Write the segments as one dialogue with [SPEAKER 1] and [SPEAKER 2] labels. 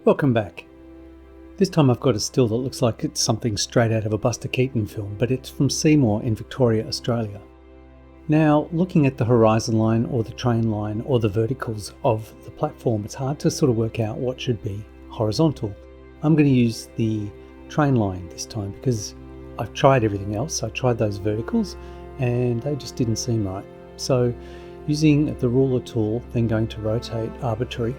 [SPEAKER 1] Welcome back. This time I've got a still that looks like it's something straight out of a Buster Keaton film, but it's from Seymour in Victoria, Australia. Now, looking at the horizon line or the train line or the verticals of the platform, it's hard to sort of work out what should be horizontal. I'm going to use the train line this time because I've tried everything else. I tried those verticals and they just didn't seem right. So using the ruler tool, then going to rotate arbitrary,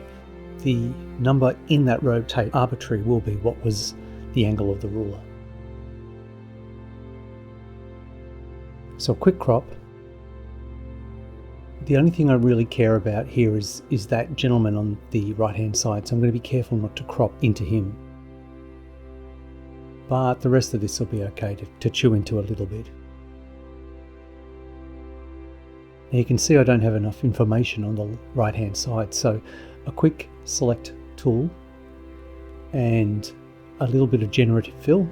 [SPEAKER 1] the number in that rotate arbitrary will be what was the angle of the ruler. So a quick crop. The only thing I really care about here is that gentleman on the right hand side, so I'm going to be careful not to crop into him. But the rest of this will be okay to chew into a little bit. Now you can see I don't have enough information on the right hand side, so a quick select tool and a little bit of generative fill.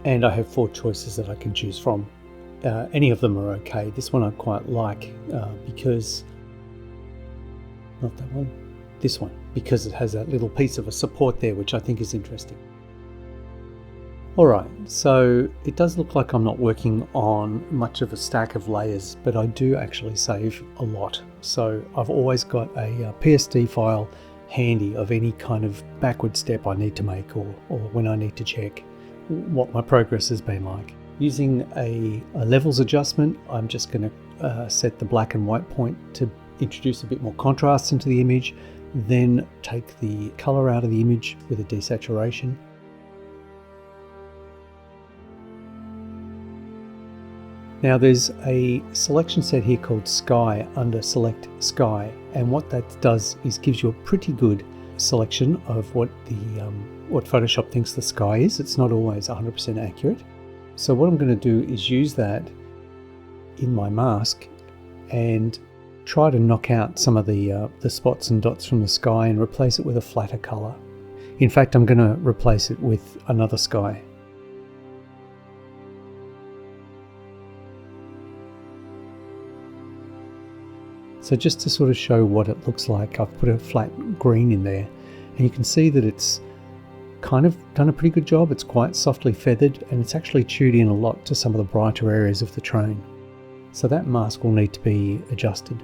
[SPEAKER 1] And I have 4 choices that I can choose from. Any of them are okay. This one I quite like because, not that one, this one, because it has that little piece of a support there, which I think is interesting. Alright, so it does look like I'm not working on much of a stack of layers, but I do actually save a lot. So I've always got a PSD file handy of any kind of backward step I need to make or when I need to check what my progress has been like. Using a levels adjustment, I'm just going to set the black and white point to introduce a bit more contrast into the image, then take the color out of the image with a desaturation. Now there's a selection set here called Sky under Select Sky, and what that does is gives you a pretty good selection of what Photoshop thinks the sky is. It's not always 100% accurate. So what I'm going to do is use that in my mask and try to knock out some of the spots and dots from the sky and replace it with a flatter color. In fact, I'm going to replace it with another sky. So just to sort of show what it looks like, I've put a flat green in there, and you can see that it's kind of done a pretty good job. It's quite softly feathered, and it's actually chewed in a lot to some of the brighter areas of the train. So that mask will need to be adjusted.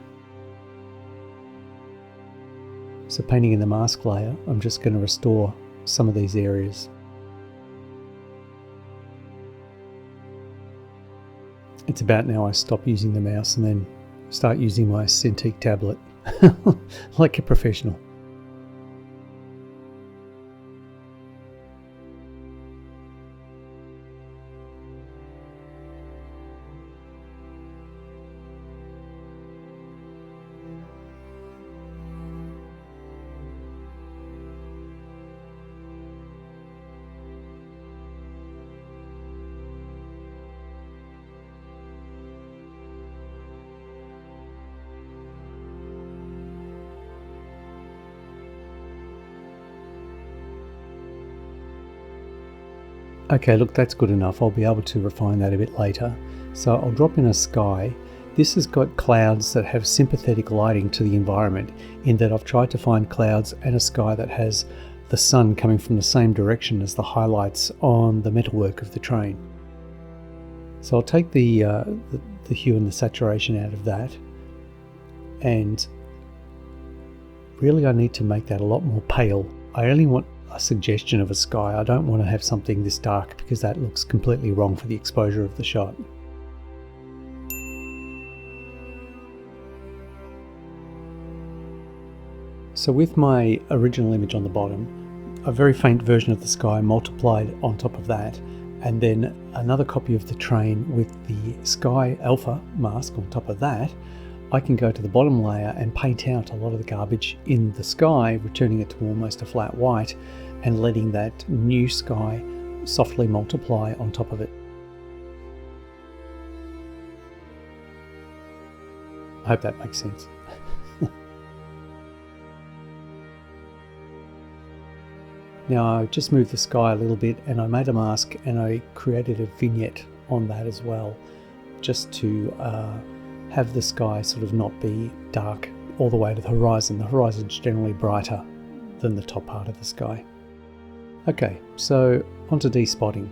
[SPEAKER 1] So painting in the mask layer, I'm just going to restore some of these areas. It's about now I stop using the mouse and then start using my Cintiq tablet like a professional. Okay, look, that's good enough. I'll be able to refine that a bit later. So I'll drop in a sky. This has got clouds that have sympathetic lighting to the environment, in that I've tried to find clouds and a sky that has the sun coming from the same direction as the highlights on the metalwork of the train. So I'll take the hue and the saturation out of that, and really I need to make that a lot more pale. I only want a suggestion of a sky. I don't want to have something this dark because that looks completely wrong for the exposure of the shot. So with my original image on the bottom, a very faint version of the sky multiplied on top of that, and then another copy of the train with the sky alpha mask on top of that, I can go to the bottom layer and paint out a lot of the garbage in the sky, returning it to almost a flat white and letting that new sky softly multiply on top of it. I hope that makes sense. Now I just moved the sky a little bit and I made a mask and I created a vignette on that as well, just to have the sky sort of not be dark all the way to the horizon. The horizon's generally brighter than the top part of the sky. Okay, so onto despotting.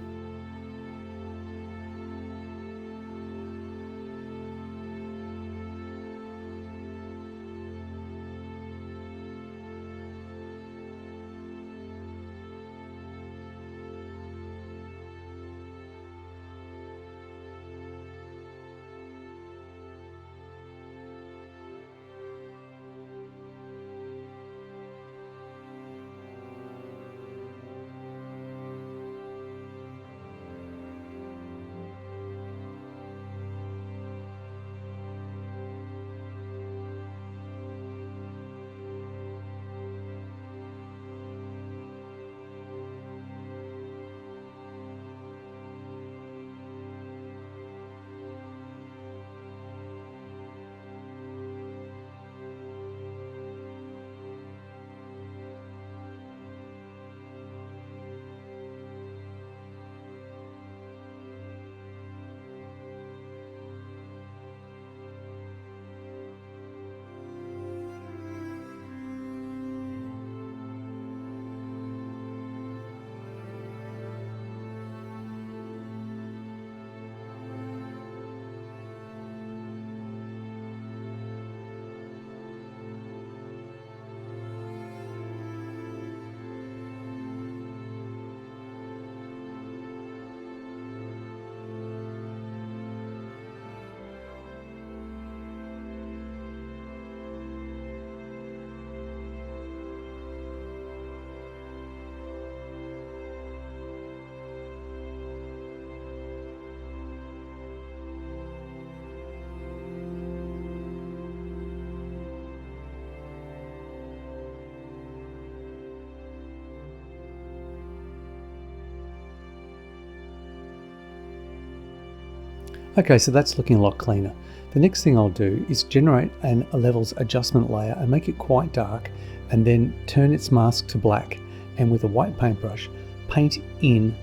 [SPEAKER 1] Okay, so that's looking a lot cleaner. The next thing I'll do is generate a levels adjustment layer and make it quite dark, and then turn its mask to black, and with a white paintbrush paint in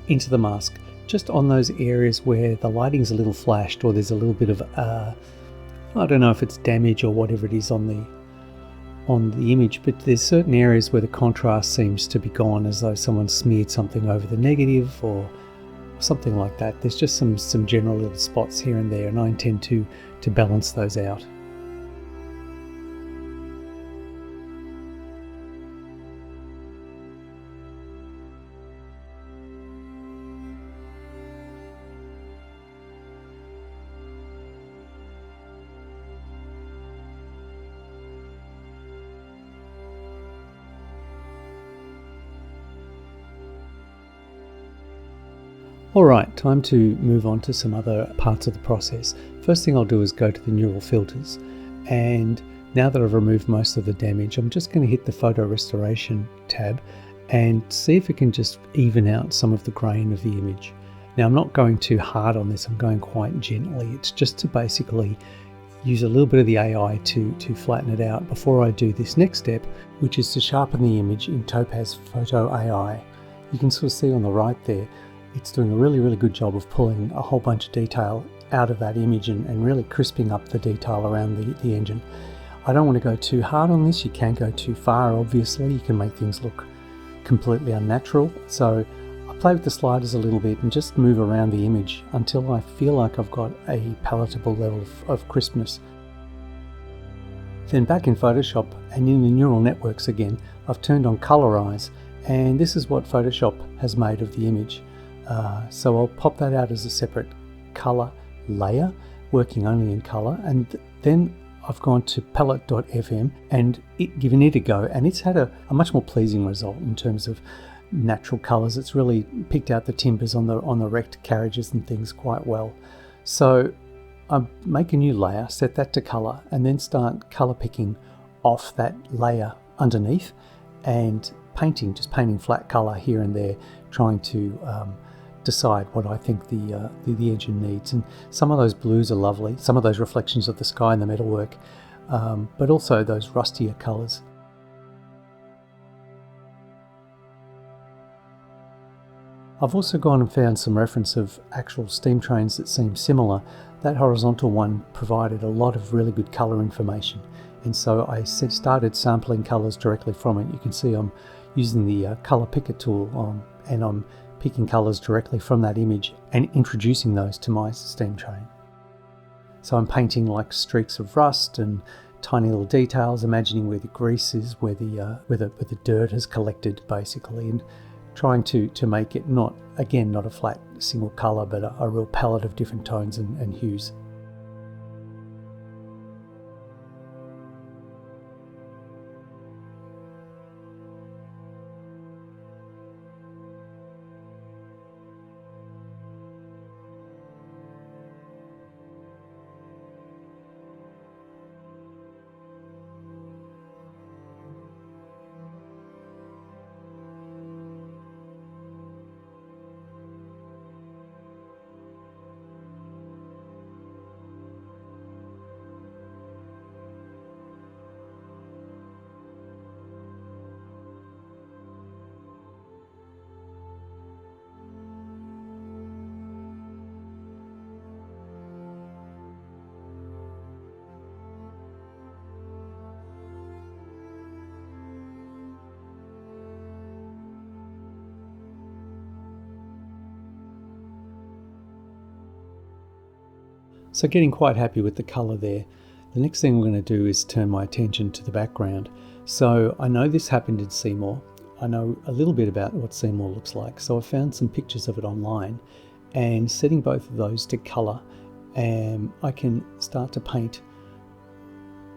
[SPEAKER 1] into the mask just on those areas where the lighting's a little flashed, or there's a little bit of I don't know if it's damage or whatever it is on the image, but there's certain areas where the contrast seems to be gone, as though someone smeared something over the negative or something like that. There's just some general little spots here and there, and I intend to balance those out. Alright, time to move on to some other parts of the process. First thing I'll do is go to the neural filters, and now that I've removed most of the damage, I'm just going to hit the photo restoration tab and see if it can just even out some of the grain of the image. Now I'm not going too hard on this, I'm going quite gently. It's just to basically use a little bit of the AI to flatten it out before I do this next step, which is to sharpen the image in Topaz Photo AI. You can sort of see on the right there, it's doing a really good job of pulling a whole bunch of detail out of that image and really crisping up the detail around the engine. I don't want to go too hard on this. You can't go too far, obviously. You can make things look completely unnatural. So I play with the sliders a little bit and just move around the image until I feel like I've got a palatable level of crispness. Then back in Photoshop and in the neural networks again, I've turned on Colorize, and this is what Photoshop has made of the image. So I'll pop that out as a separate color layer, working only in color, and then I've gone to palette.fm and given it a go, and it's had a much more pleasing result in terms of natural colors. It's really picked out the timbers on the wrecked carriages and things quite well. So I make a new layer, set that to color, and then start color picking off that layer underneath and just painting flat color here and there, trying to decide what I think the engine needs. And some of those blues are lovely, some of those reflections of the sky and the metalwork, but also those rustier colors. I've also gone and found some reference of actual steam trains that seem similar. That horizontal one provided a lot of really good colour information, and so I started sampling colours directly from it. You can see I'm using the colour picker tool and I'm picking colours directly from that image and introducing those to my steam train. So I'm painting like streaks of rust and tiny little details, imagining where the grease is, where the dirt has collected basically, and trying to make it not a flat single colour, but a real palette of different tones and hues. So getting quite happy with the colour there. The next thing we're going to do is turn my attention to the background. So I know this happened in Seymour. I know a little bit about what Seymour looks like. So I found some pictures of it online, and setting both of those to colour, I can start to paint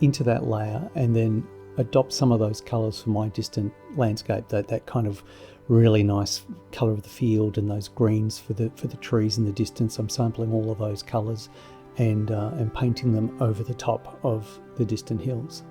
[SPEAKER 1] into that layer and then adopt some of those colours for my distant landscape, that kind of really nice colour of the field and those greens for the trees in the distance. I'm sampling all of those colours and painting them over the top of the distant hills.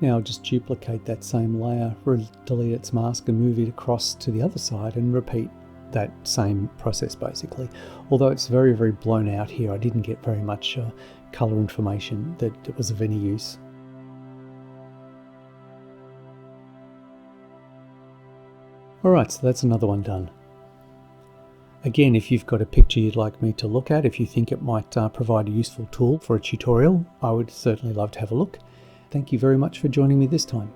[SPEAKER 1] Now I'll just duplicate that same layer, delete its mask and move it across to the other side and repeat that same process basically. Although it's very, very blown out here, I didn't get very much colour information that was of any use. Alright, so that's another one done. Again, if you've got a picture you'd like me to look at, if you think it might provide a useful tool for a tutorial, I would certainly love to have a look. Thank you very much for joining me this time.